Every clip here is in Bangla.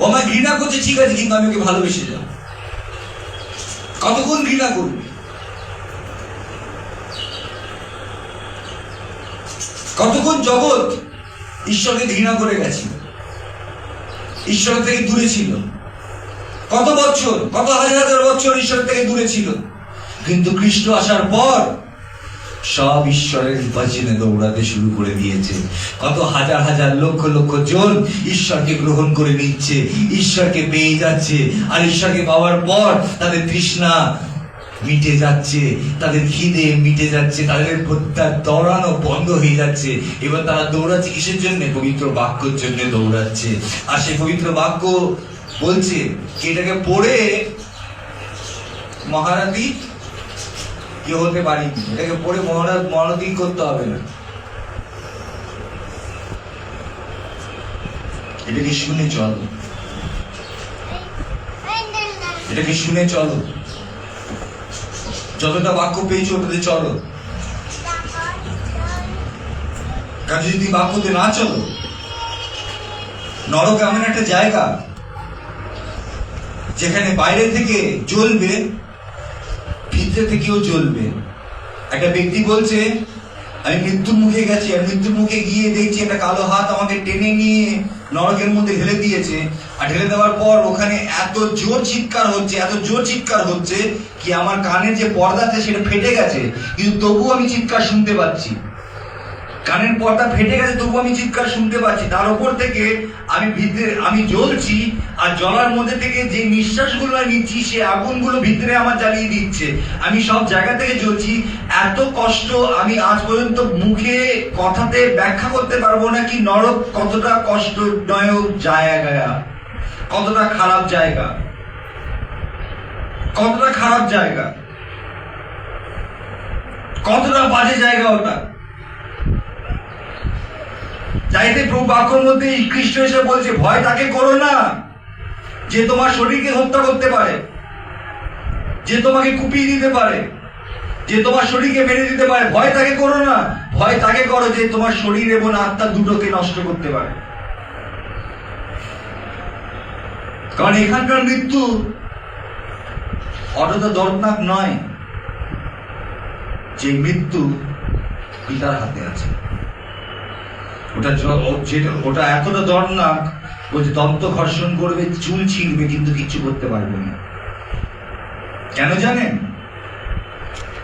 আমায় ঘৃণা করছে ঠিক আছে, কিন্তু আমি ওকে ভালোবেসে যাব। কতক্ষণ ঘৃণা করবে? কতক্ষণ জগৎ ঈশ্বরকে ঘৃণা করে গেছে, ঈশ্বর থেকে দূরে ছিল, কত বছর, কত হাজার হাজার বছর ঈশ্বর থেকে দূরে ছিল। কিন্তু খ্রিস্ট আসার পর সব ঈশ্বরের বচনে দৌড়াতে শুরু করে দিয়েছে। কত হাজার হাজার লক্ষ লক্ষ জন ঈশ্বরকে গ্রহণ করে নিচ্ছে, ঈশ্বরকে পেয়ে যাচ্ছে। আর ঈশ্বরকে পাওয়ার পর তাদের তৃষ্ণা মিটে যাচ্ছে, তাদের খিদে মিটে যাচ্ছে, তাদের দৌড়ানো বন্ধ হয়ে যাচ্ছে। এবার তারা দৌড়াচ্ছে কিসের জন্য? পবিত্র বাক্যের জন্য দৌড়াচ্ছে। আর সেই পবিত্র বাক্য বলছে এটাকে পড়ে মহারাতি কেউ হতে পারিনি, এটাকে পড়ে মহারাতি করতে হবে না, এটাকে শুনে চলো, এটাকে শুনে চলো। যতটা বাক্য পেয়েছো ওটাতে চলো। কাজে যদি বাক্যতে না চলো, নরক এমন একটা জায়গা যেখানে বাইরে থেকে জ্বলবে, ভিতরে থেকেও জ্বলবে। একটা ব্যক্তি বলছে আমি মৃত্যুর মুখে গেছি, আর মৃত্যুর মুখে গিয়ে দেখছি একটা কালো হাত আমাকে টেনে নিয়ে নরকের মধ্যে ঢেলে দিয়েছে। আর ঢেলে দেওয়ার পর ওখানে এত জোর চিৎকার হচ্ছে, এত জোর চিৎকার হচ্ছে কি আমার কানের যে পর্দা আছে সেটা ফেটে গেছে, কিন্তু তবুও আমি চিৎকার শুনতে পাচ্ছি। কানের পর্দা ফেটে গেছে, তবুও আমি চিৎকার শুনতে পাচ্ছি। তার উপর থেকে আমি জ্বলছি, আর জ্বলার মধ্যে থেকে যে নিঃশ্বাসগুলো নিচ্ছি সে আগুনগুলো ভিতরে আমার জ্বালিয়ে দিচ্ছে। আমি সব জায়গা থেকে জ্বলছি। এত কষ্ট আমি আজ পর্যন্ত মুখে কথাতে ব্যাখ্যা করতে পারবো না কি নরক কতটা কষ্টদায়ক জায়গা, কতটা খারাপ জায়গা, কতটা খারাপ জায়গা, কতটা বাজে জায়গা ওটা। চাইতে প্রভু বাক্যের মধ্যে খ্রিস্ট এসে বলছে ভয় তাকে করো না যে তোমার শরীরকে হত্যা করতে পারে, যে তোমাকে কুপিয়ে দিতে পারে, যে তোমার শরীরকে মেরে দিতে পারে। ভয় তাকে করো না, ভয় তাকে করো যে তোমার শরীর এবং আত্মা দুটোকে নষ্ট করতে পারে। কারণ এখানকার মৃত্যু অতটা দর্দনাক নয় যে মৃত্যু পিতার হাতে আছে। ওটা এতটা দর্দনাক, বলছে দন্ত ঘর্ষণ করবে, চুল ছিঁড়বে, কিন্তু কিচ্ছু করতে পারবে না। কেন জানেন?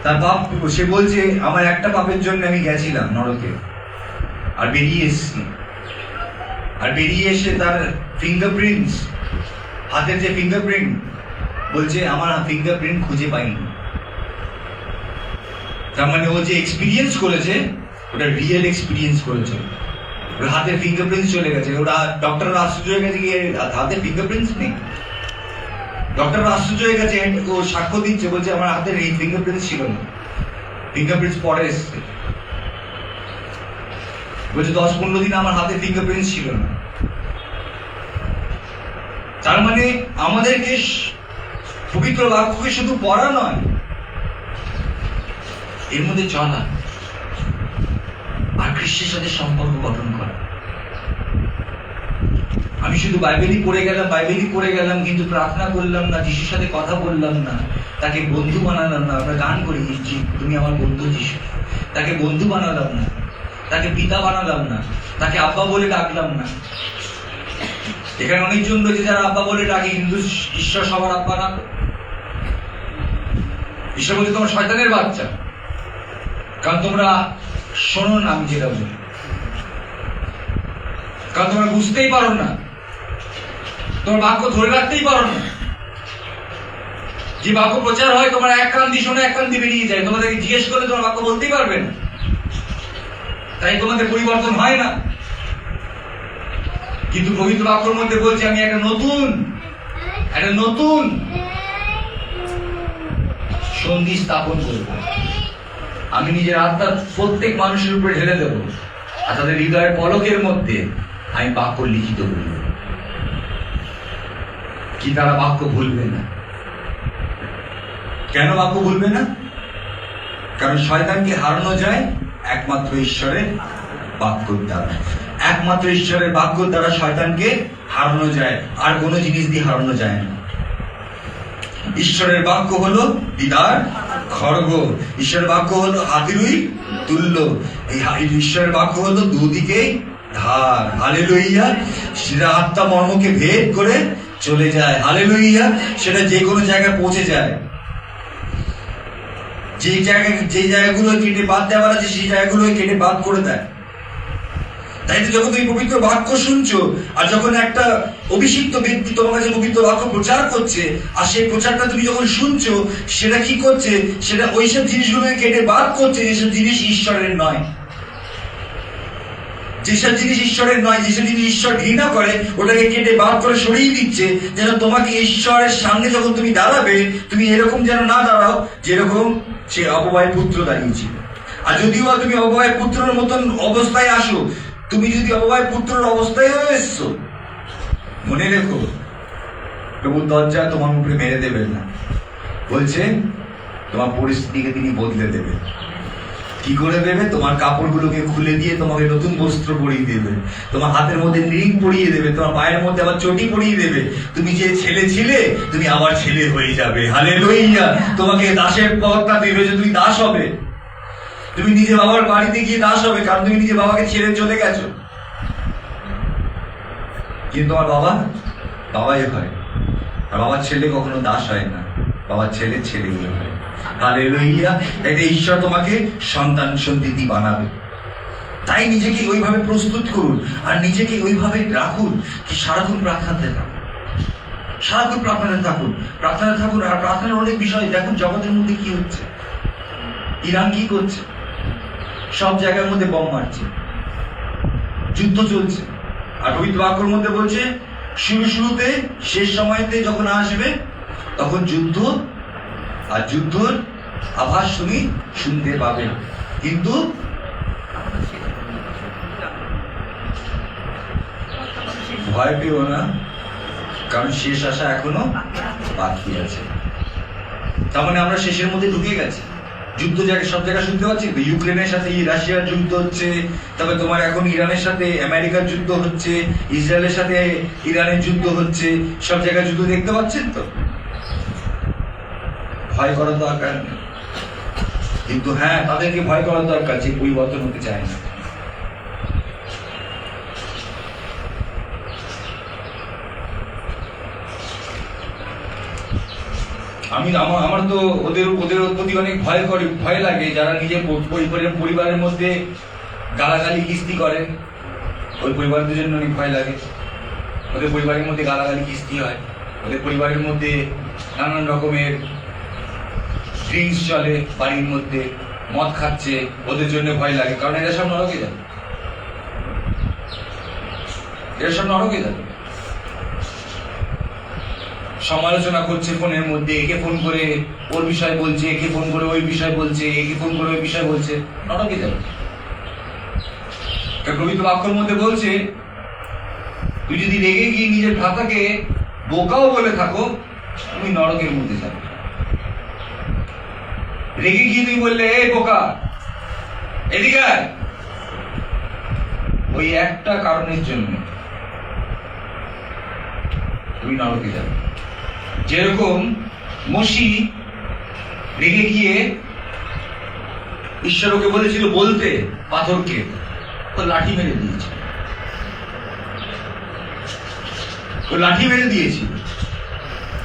তার পাপ, সে বলছে আমার একটা পাপের জন্য আমি গেছিলাম নরকে, আর বেরিয়ে এসেছি। আর বেরিয়ে এসে তার ফিঙ্গারপ্রিন্টস, হাতের যে ফিঙ্গারপ্রিন্ট, বলছে আমার ফিঙ্গারপ্রিন্ট খুঁজে পাইনি। তার মানে ও যে এক্সপিরিয়েন্স করেছে ওটা রিয়েল এক্সপিরিয়েন্স করেছে। ওর হাতের ফিঙ্গারপ্রিন্টস চলে গেছে। ওরা ডক্টররা আশ্চর্য হয়ে গেছে, হাতের ফিঙ্গারপ্রিন্টস নেই। ডক্টররা আশ্চর্য হয়ে গেছে, ও সাক্ষ্য দিচ্ছে, বলছে আমার হাতের এই ফিঙ্গারপ্রিন্টস ছিল না, ফিঙ্গারপ্রিন্টস পরে এসছে। বলছে 10-15 দিন আমার হাতে ফিঙ্গারপ্রিন্টস ছিল না। তার মানে আমাদেরকে পবিত্র বাক্যকে শুধু পড়া নয়, এর মধ্যে চলা আর খ্রিস্টের সাথে সম্পর্ক গঠন করা। আমি শুধু বাইবেলই পড়ে গেলাম, কিন্তু প্রার্থনা করলাম না, যিশুর সাথে কথা বললাম না, তাকে বন্ধু বানালাম না। আমরা গান করি তুমি আমার বন্ধু যিশু, তাকে বন্ধু বানালাম না, তাকে পিতা বানালাম না, তাকে আব্বা বলে ডাকলাম না। এখানে অনেকজন রয়েছে যারা আব্বা বলে ডাকে, কিন্তু ঈশ্বর সবার আব্বা না। ঈশ্বর বলছে তোমার শয়তানের বাচ্চা, কারণ তোমরা শোনো না আমি যেটা বলি, কারণ তোমরা বুঝতেই পারো না, তোমার বাক্য ধরে রাখতেই পারো না। যে বাক্য প্রচার হয় তোমার এক কান দিয়ে শোনে, এক কান দিয়ে বেরিয়ে যায়। তোমাদেরকে জিজ্ঞেস করলে তোমার বাক্য বলতেই পারবে না, তাই তোমাদের পরিবর্তন হয় না। কিন্তু পবিত্র বাক্যের মধ্যে বলছে আমি একটা নতুন সন্ধি স্থাপন করব। আমি নিজের আত্মা প্রত্যেক মানুষের উপরে ঢেলে দেবো, আর তাদের হৃদয়ের পলকের মধ্যে আমি বাক্য লিখিত করব। কি তারা বাক্য ভুলবে না? কেন বাক্য ভুলবে না? কারণ শয়তানকে হারানো যায় একমাত্র ঈশ্বরের বাক্যর দ্বারা। একমাত্র ঈশ্বরের বাক্য দ্বারা শয়তানকে হারানো যায়, আর কোনো জিনিস দিয়ে হারানো যায় না। ঈশ্বরের বাক্য হলো দিদার খড়গ, ঈশ্বরের বাক্য হলো হাতিরুই তুল্য, এই ঈশ্বরের বাক্য হলো দুদিকে ধার। হালেলুইয়া। সেটা আত্মা মর্মকে ভেদ করে চলে যায়। হালেলুইয়া। সেটা যে কোনো জায়গায় পৌঁছে যায়। যে জায়গাগুলো কেটে বাদ দেওয়ার আছে সেই জায়গাগুলো কেটে বাদ করে দেয়। তাই তো যখন তুমি পবিত্র বাক্য শুনছো, আর যখন একটা অভিষিক্ত ব্যক্তি তোমার কাছে পবিত্র বাক্য প্রচার করছে, আর সেই প্রচারটা তুমি যখন শুনছো, সেটা কি করছে? সেটা ওইসব জিনিসগুলোকে কেটে বাদ করছে যেসব জিনিস ঈশ্বরের নয়। যেসব জিনিস ঈশ্বরের নয়, যেসব জিনিস ঈশ্বর ঘৃণা করে, ওটাকে কেটে বাদ করে সরিয়ে দিচ্ছে, যেন তোমাকে ঈশ্বরের সামনে যখন তুমি দাঁড়াবে, তুমি এরকম যেন না দাঁড়াও যেরকম সে অপবায় পুত্র দাঁড়িয়েছিল। আর যদিও তুমি অপবায় পুত্রের মতন অবস্থায় আসো, তুমি যদি অপবায় পুত্রের অবস্থায় এসছো, মনে রেখো প্রভুর দরজা তোমার মুখে মেরে দেবেন না। বলছে তোমার পরিস্থিতিকে তিনি বদলে দেবে। কি করে দেবে? তোমার কাপড়গুলোকে খুলে দিয়ে তোমাকে নতুন বস্ত্র পরিয়ে দেবে, তোমার হাতের মধ্যে রিং পরিয়ে দেবে, তোমার পায়ের মধ্যে আবার চটি পরিয়ে দেবে। তুমি যে ছেলে ছিলে তুমি আবার ছেলে হয়ে যাবে। হালেলুইয়া। তোমাকে দাসের পথটা দেবে, যে তুমি দাস হবে। তুমি নিজে বাবার বাড়িতে গিয়ে দাস হবে, কারণ তুমি নিজে বাবাকে ছেড়ে চলে গেছো। কিন্তু তোমার বাবাই হয়, আর বাবার ছেলে কখনো দাস হয় না, বাবার ছেলে ছেলেগুলো হয়। হালেলুইয়া। এটা ঈশ্বর তোমাকে সন্তান সন্ততি বানাবে। তাই নিজেকে ওইভাবে প্রস্তুত করুন, আর নিজেকে ওইভাবে রাখুন কি সারাক্ষণ প্রার্থনাতে থাকুন, সারাক্ষণ প্রার্থনাতে থাকুন, প্রার্থনাতে থাকুন। আর প্রার্থনার অনেক বিষয় দেখুন, জগতের মধ্যে কি হচ্ছে, ইরান কি করছে, সব জায়গার মধ্যে বম মারছে, যুদ্ধ চলছে। আর পবিত্র বাক্যের মধ্যে বলছে শুরুতে শেষ সময়তে যখন আসবে তখন যুদ্ধ, আর যুদ্ধর আভাস তুমি শুনতে পাবে। কিন্তু ভয় পেও না, কারণ শেষ আসা এখনো বাকি আছে। তার মানে আমরা শেষের মধ্যে ঢুকে গেছি। যুদ্ধ সব জায়গায় শুনতে পাচ্ছি, ইউক্রেনের সাথে রাশিয়ার যুদ্ধ হচ্ছে, তবে তোমার এখন ইরানের সাথে আমেরিকার যুদ্ধ হচ্ছে, ইসরায়েলের সাথে ইরানের যুদ্ধ হচ্ছে, সব জায়গায় যুদ্ধ দেখতে পাচ্ছেন তো। ভয় করার দরকার নেই, কিন্তু হ্যাঁ তাদেরকে ভয় করার দরকার যে পরিবর্তন হতে চায় না। আমার তো ওদের প্রতি অনেক ভয় লাগে, যারা নিজের পরিবারের মধ্যে গালাগালি কিস্তি করে। ওই পরিবারদের জন্য অনেক ভয় লাগে। ওদের পরিবারের মধ্যে গালাগালি কিস্তি হয়, ওদের পরিবারের মধ্যে নানান রকমের ড্রিঙ্কস চলে, বাড়ির মধ্যে মদ খাচ্ছে, ওদের জন্য ভয় লাগে। কারণ এরা সব নরকে যাবে, সমালোচনা করছে ফোনের মধ্যে, একে ফোন করে ওর বিষয় বলছে, একে ফোন করে ওই বিষয় বলছে, একে ফোন করে ওই বিষয় বলছে, নরকে যাবে। পবিত্র বাক্যের মধ্যে বলছে তুই যদি রেগে গিয়ে নিজের ভ্রাতাকে বোকাও বলে থাকো, তুমি নরকের মধ্যে যাবে। রেগে গিয়ে তুমি বললে এ বোকা এদিকে আয়, ওই একটা কারণের জন্য তুমি নরকে যাবে। যেরকম মসি রেগে গিয়ে ঈশ্বর ওকে বলেছিল বলতে পাথরকে, ও লাঠি মেরে দিয়েছে,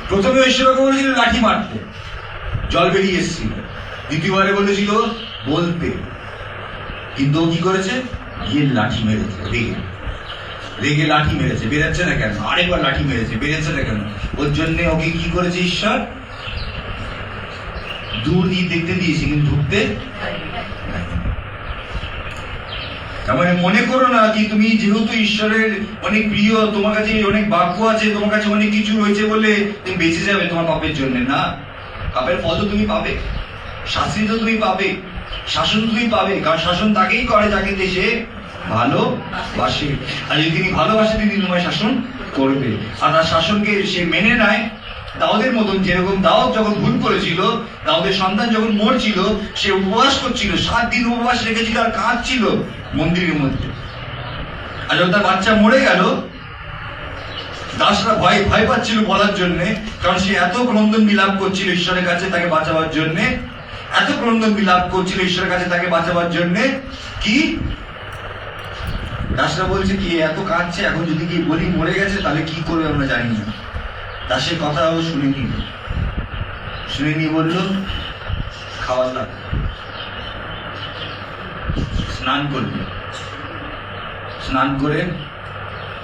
প্রথমে ঈশ্বর ওকে বলেছিল লাঠি মারতে, জল বেরিয়ে এসেছিল। দ্বিতীয়বারে বলেছিল বলতে, কিন্তু ও কি করেছে? গিয়ে লাঠি মেরেছে, রেগে লাঠি মেরেছে। বেরাচ্ছে না কেন? আরেকবার লাঠি মেরেছে, বেরাচ্ছে না কেন? ওর জন্য ওকে কি করেছে ঈশ্বর? দূর দিয়ে দেখতে দিয়েছে, কিন্তু ঢুকতে। তার মানে মনে করো না কি তুমি যেহেতু ঈশ্বরের অনেক প্রিয়, তোমার কাছে অনেক বাক্য আছে, তোমার কাছে অনেক কিছু রয়েছে বলে তুমি বেঁচে যাবে তোমার পাপের জন্য। না, পাপের ফল তো তুমি পাবে, শাস্তি তো তুমি পাবে, শাসন তুমি পাবে। কারণ শাসন তাকেই করে যাকে দেশে ভালোবাসে, আর যদি তিনি ভালোবাসে তিনি তোমায় শাসন করবে। আর তার শাসনকে সে মেনে নেয় দাউদের মতন। যেরকম দাউদ যখন ভুল করেছিল, দাউদের সন্তান যখন মরছিল, সে উপবাস করছিল, 7 দিন উপবাস রেখেছিল আর কাঁদছিল মন্দিরের মধ্যে। আর যখন তার বাচ্চা মরে গেল, দাসরা ভয় ভয় পাচ্ছিল বলার জন্য, কারণ সে এত ক্রন্দন বিলাপ করছিল ঈশ্বরের কাছে তাকে বাঁচাবার জন্য, এত ক্রন্দন বিলাপ করছিল ঈশ্বরের কাছে তাকে বাঁচাবার জন্য। কি দাসরা বলছে কি এত কাঁদছে, এখন যদি কি বলি মরে গেছে তাহলে কি করবে আমরা জানি না। দাসের কথাও শুনে নিয়ে বললো খাওয়ার লাগ, স্নান করবে, স্নান করে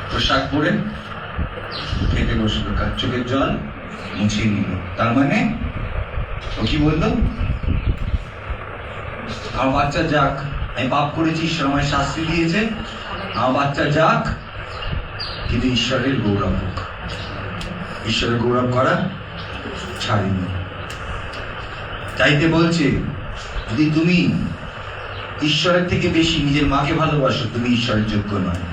পোশাক পরে খেতে বসলো, চোখের জল মুছিয়ে নিল। তার মানে ও কি বললো, আমার বাচ্চা যাক, আমি পাপ করেছি, ঈশ্বর আমায় শাস্তি দিয়েছে, আমার বাচ্চা যাক, কিন্তু ঈশ্বরের গৌরব হোক। ঈশ্বরের গৌরব করা ছাড়িনি। চাইতে বলছে যদি তুমি ঈশ্বরের থেকে বেশি নিজের মাকে ভালোবাসো, তুমি ঈশ্বরের যোগ্য নয়।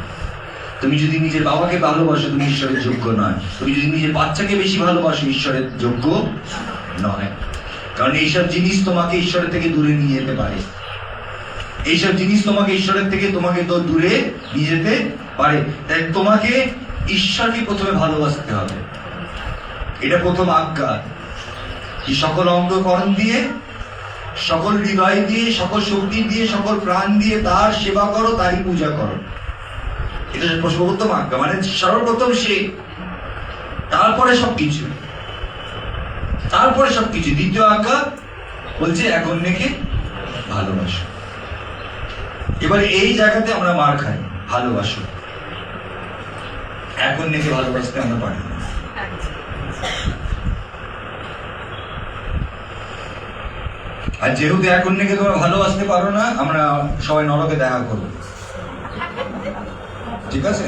তুমি যদি নিজের বাবাকে ভালোবাসো, তুমি ঈশ্বরের যোগ্য নয়। তুমি যদি নিজের বাচ্চাকে বেশি ভালোবাসো, ঈশ্বরের যোগ্য নয়। কারণ এইসব জিনিস তোমাকে ঈশ্বরের থেকে দূরে নিয়ে যেতে পারে। এইসব জিনিস তোমাকে ঈশ্বরের থেকে তোমাকে তো দূরে নিয়ে যেতে পারে। তাই তোমাকে ঈশ্বরকে প্রথমে ভালোবাসতে হবে। এটা প্রথম আজ্ঞা, কি সকল অঙ্গকরণ দিয়ে, সকল হৃদয় দিয়ে, সকল শক্তি দিয়ে, সকল প্রাণ দিয়ে তার সেবা করো, তারই পূজা করো। এটা প্রথম আজ্ঞা, মানে সর্বপ্রথম সে, তারপরে সবকিছু, তারপরে সবকিছু। দ্বিতীয় আজ্ঞা বলছে এক অন্যকে ভালোবাসো। এবার এই জায়গাতে আমরা মার খাই, ভালোবাসো, এক অন্যকে ভালোবাসতে আমরা পারি না। আর যেহেতু এক অন্যকে তোমরা ভালোবাসতে পারো না, আমরা সবাই নরকে দেখা করবো, ঠিক আছে?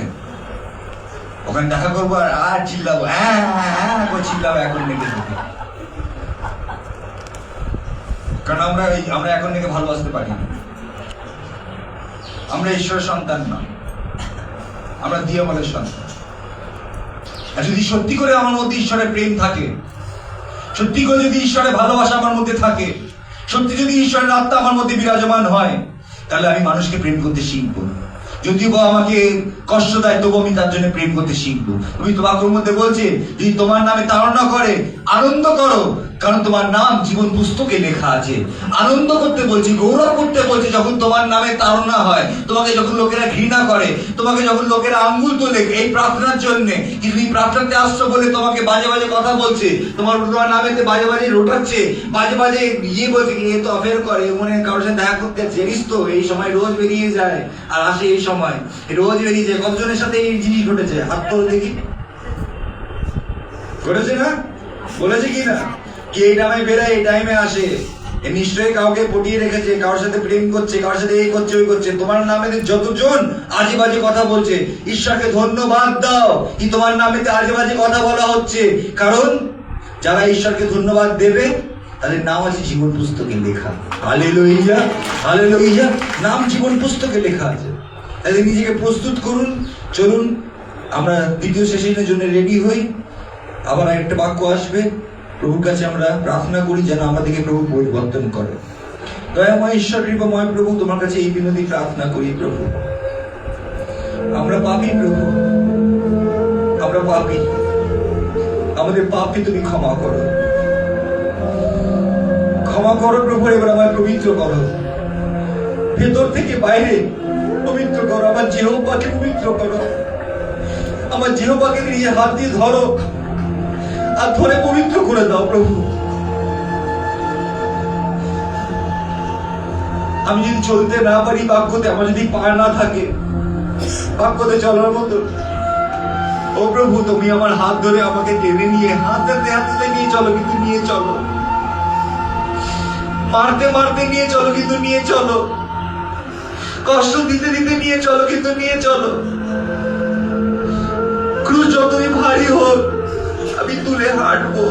ওখানে দেখা করবো আর চিল্লাবো, চিল্লাবো এক অন্যকে দেখে। কারণ আমরা এক অন্যকে ভালোবাসতে পারি না। আমরা ঈশ্বরের সন্তান না, আমরা দিয়াবলের সন্তান। আর যদি সত্যি করে আমার মধ্যে ঈশ্বরের প্রেম থাকে, সত্যি করে যদি ঈশ্বরের ভালোবাসা আমার মধ্যে থাকে, সত্যি যদি ঈশ্বরের আত্মা আমার মধ্যে বিরাজমান হয়, তাহলে আমি মানুষকে প্রেম করতে শিখবো। যদিও বা আমাকে কষ্ট দেয়, তবু আমি তার জন্য প্রেম করতে শিখবো। তুমি তোমার মধ্যে বলছে যদি তোমার নামে তাড়না করে আনন্দ করো, কারণ তোমার নাম জীবন পুস্তকে লেখা আছে। আনন্দ করতে বলছি, গৌরব করতে বলছি যখন তোমার নামে তাড়না হয়, তোমাকে যখন লোকেরা ঘৃণা করে, তোমাকে যখন লোকেরা আঙ্গুল তোলে এই প্রার্থনার জন্য, কিন্তু তুমি প্রার্থনাতে আসছো বলে তোমাকে বাজে বাজে কথা বলছে, তোমার নামেতে বাজে বাজে রোটাচ্ছে, বাজে বাজে বলছে এ তো অফেয়ার করে, মনে কারোর সাথে দেখা করতে জানিস তো, এই সময় রোজ বেরিয়ে যায় আর আসে, এই সময় রোজ বেরিয়ে যায়। কতজনের সাথে এই জিনিস ঘটেছে? হাত তোলো দেখি। ঘটেছে না? বলেছে কি না কি এই টাইমে বেরোয়, এই টাইমে আসে, নিশ্চয়ই কাউকে পটিয়ে রেখেছে, কারোর সাথে প্রেম করছে, কারোর সাথে এই করছে ওই করছে। তোমার নামে যতজন আজে বাজে কথা বলছে, ঈশ্বরকে ধন্যবাদ দাও কি তোমার নামে আজে বাজে কথা বলা হচ্ছে। কারণ যারা ঈশ্বরকে ধন্যবাদ দেবে তাদের নাম আছে জীবন পুস্তকে লেখা। হালেলুয়া, হালেলুয়া, নাম জীবন পুস্তকে লেখা আছে। তাদের নিজেকে প্রস্তুত করুন। চলুন আমরা দ্বিতীয় সেশনের জন্য রেডি হই। আবার একটা বাক্য আসবে, প্রভুর কাছে আমরা প্রার্থনা করি যেন আমাদেরকে প্রভু পরিবর্তন করে। দয়াময় ঈশ্বর, কৃপাময় প্রভু, তোমার কাছে এই বিনতি প্রার্থনা করি প্রভু। আমরা পাপী প্রভু, আমরা পাপী, আমাদের পাপকে তুমি ক্ষমা করো, ক্ষমা করো প্রভু। এবার আমায় পবিত্র করো, ভেতর থেকে বাইরে পবিত্র করো। আমার জিহ্বাকে পবিত্র করো, আমার জিহ্বাকে নিয়ে হাত দিয়ে ধরো আর ধরে পবিত্র করে দাও প্রভু। আমি যদি চলতে না পারি বাক্যতে, আমার যদি পা না থাকে বাক্যতে চলার মতো, ও প্রভু তুমি আমার হাত ধরে আমাকে টেনে নিয়ে হাতে হাতে নিয়ে চলো, কিন্তু নিয়ে চলো। মারতে মারতে নিয়ে চলো, কিন্তু নিয়ে চলো। কষ্ট দিতে দিতে নিয়ে চলো, কিন্তু নিয়ে চলো। ক্রুশ যতই ভারী হোক আমি তুলে হাঁটবো।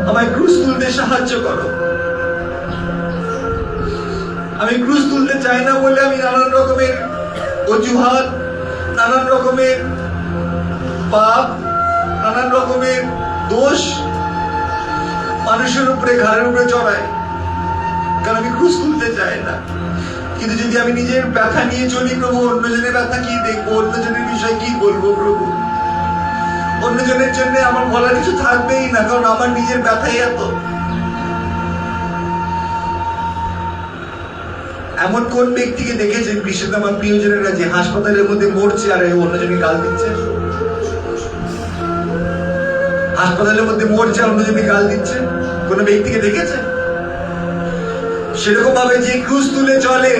আমায় ক্রুশ তুলতে সাহায্য করো। আমি ক্রুশ তুলতে চাই না বলে আমি নানান রকমের অজুহাত, নানান রকমের পাপ, নানান রকমের দোষ মানুষের উপরে, ঘাড়ের উপরে চড়াই, কারণ আমি ক্রুশ তুলতে চাই না। কিন্তু যদি আমি নিজের ব্যথা নিয়ে চলি প্রভু, অন্যজনের ব্যথা কি দেখবো, অন্যজনের বিষয় কি বলবো প্রভু? অন্যজনের জন্য আমার বলার কিছু থাকবেই না, কারণ আমার নিজের ব্যথাই এত। এমন কোন ব্যক্তিকে দেখেছেন বিশেষত আমার প্রিয়জনেরা যে হাসপাতালের মধ্যে মরছে আর অন্যজনকে গাল দিচ্ছে? হাসপাতালের মধ্যে মরছে আর অন্যজনকে গাল দিচ্ছে কোন ব্যক্তিকে দেখেছেন? সেরকম ভাবে যে ক্রুশ তুলে চলে,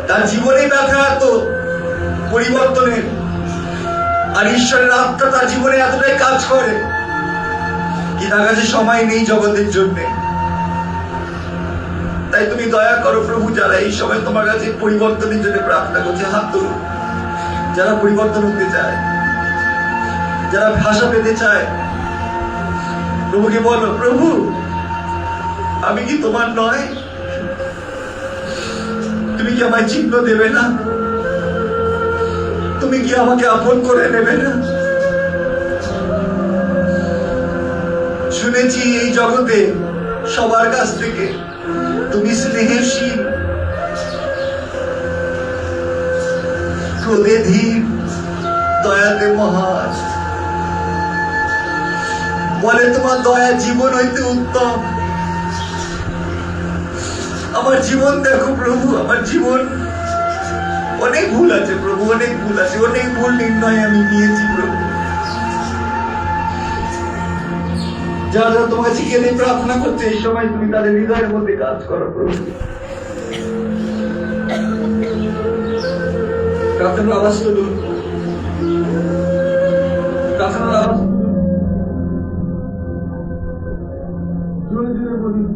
তার জীবনে ব্যথা এত পরিবর্তনের, আর ঈশ্বরের আত্মা তার জীবনে এতটাই কাজ করে কি তার কাছে সময় নেই জগতের জন্য। তাই তুমি দয়া করো প্রভু, যারা এই সময় তোমার কাছে পরিবর্তনের জন্য প্রার্থনা করছে, হাত তুলুন। যারা পরিবর্তন হতে চায়, যারা ভাষা পেতে চায়, প্রভুকে বলো, প্রভু আমি কি তোমার নয়? তুমি কি আমায় চিহ্ন দেবে না? তুমি কি আমাকে আপন করে নেবে না? শুনেছি এই জগতে সবার কাছ থেকে তুমি স্নেহশীল, ক্রোধে ধীর, দয়াতে মহান। বলে তোমার দয়া জীবন হইতে উত্তম। আমার জীবন দেখো প্রভু, আমার জীবন অনেক ভুল আছে প্রভু, অনেক ভুল আছে, অনেক ভুল নির্ণয় আমি নিয়েছি প্রভু। যারা যারা তোমার কাছে গেলে প্রার্থনা করছে এই সময়, তুমি তাদের হৃদয়ের মধ্যে কাজ করো প্রভু। প্রার্থনার আওয়াজ তুলুন, প্রার্থনার আওয়াজ জোরে জোরে বলুন।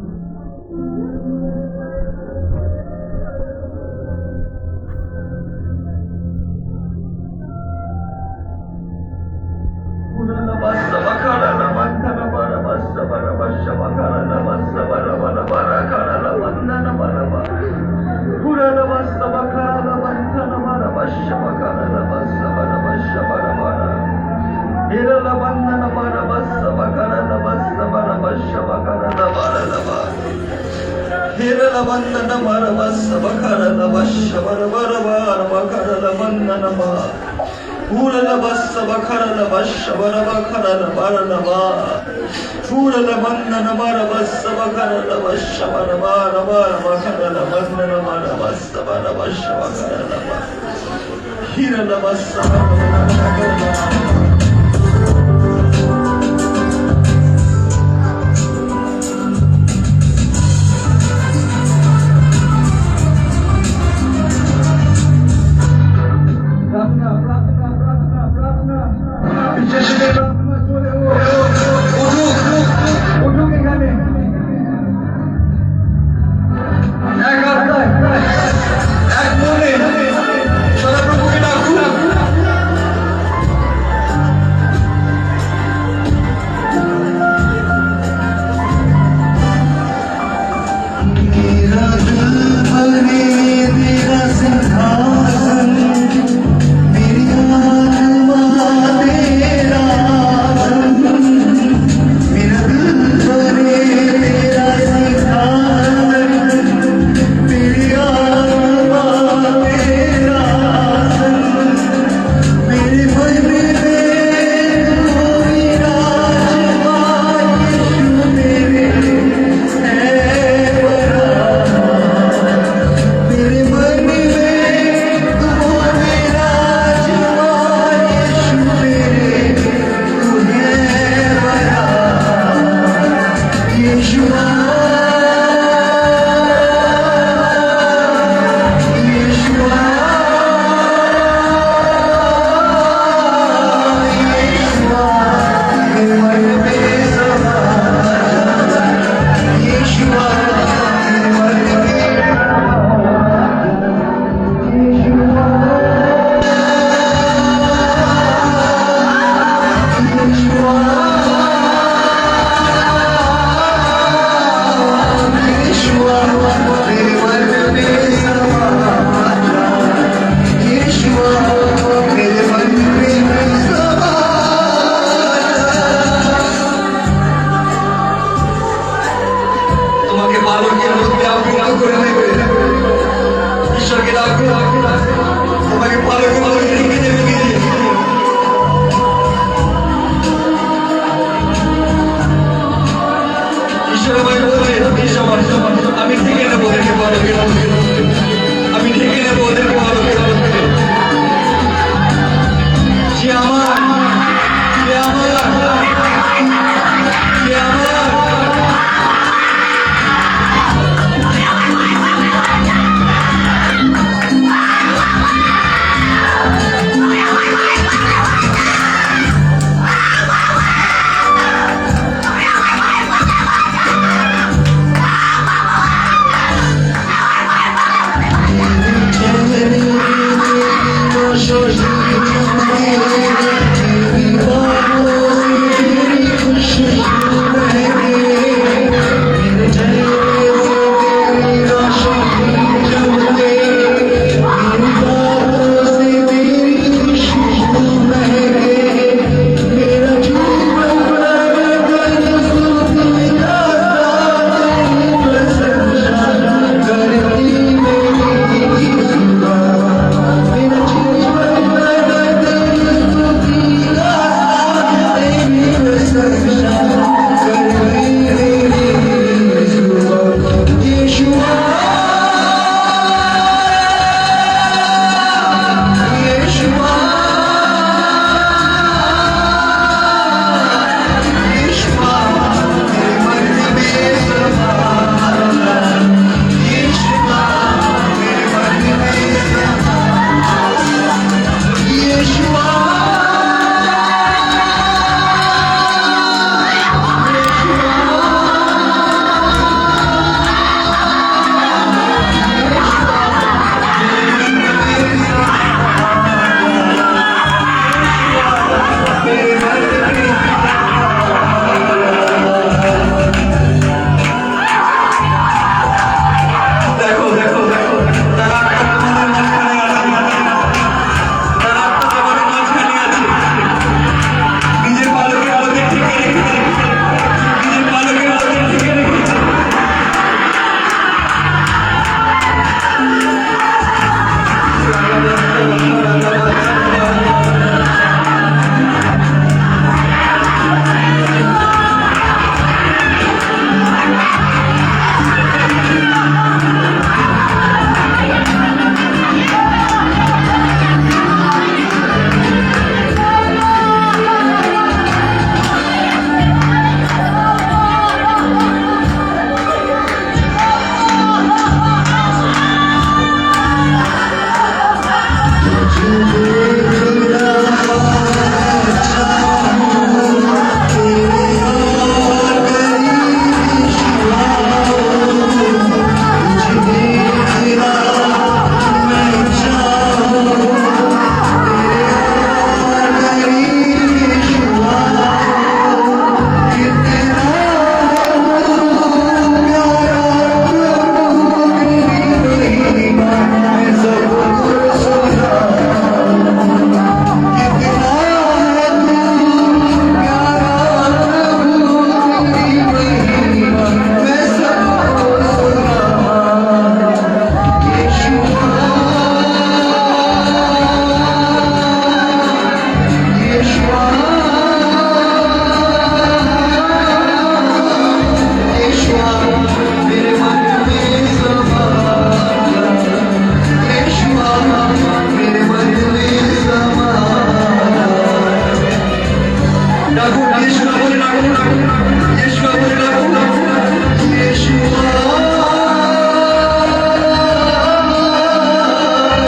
मेरी आत्मा तेरा यीशुआ बोले लागो, यीशुआ बोले लागो, यीशुआ,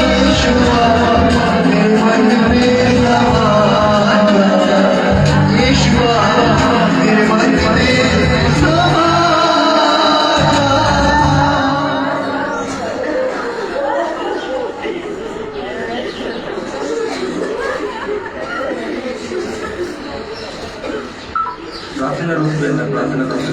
यीशुआ, मेरे मन में समा जा, यीशुआ, मेरे मन में समा जा। प्रार्थना रूप में प्रार्थना करते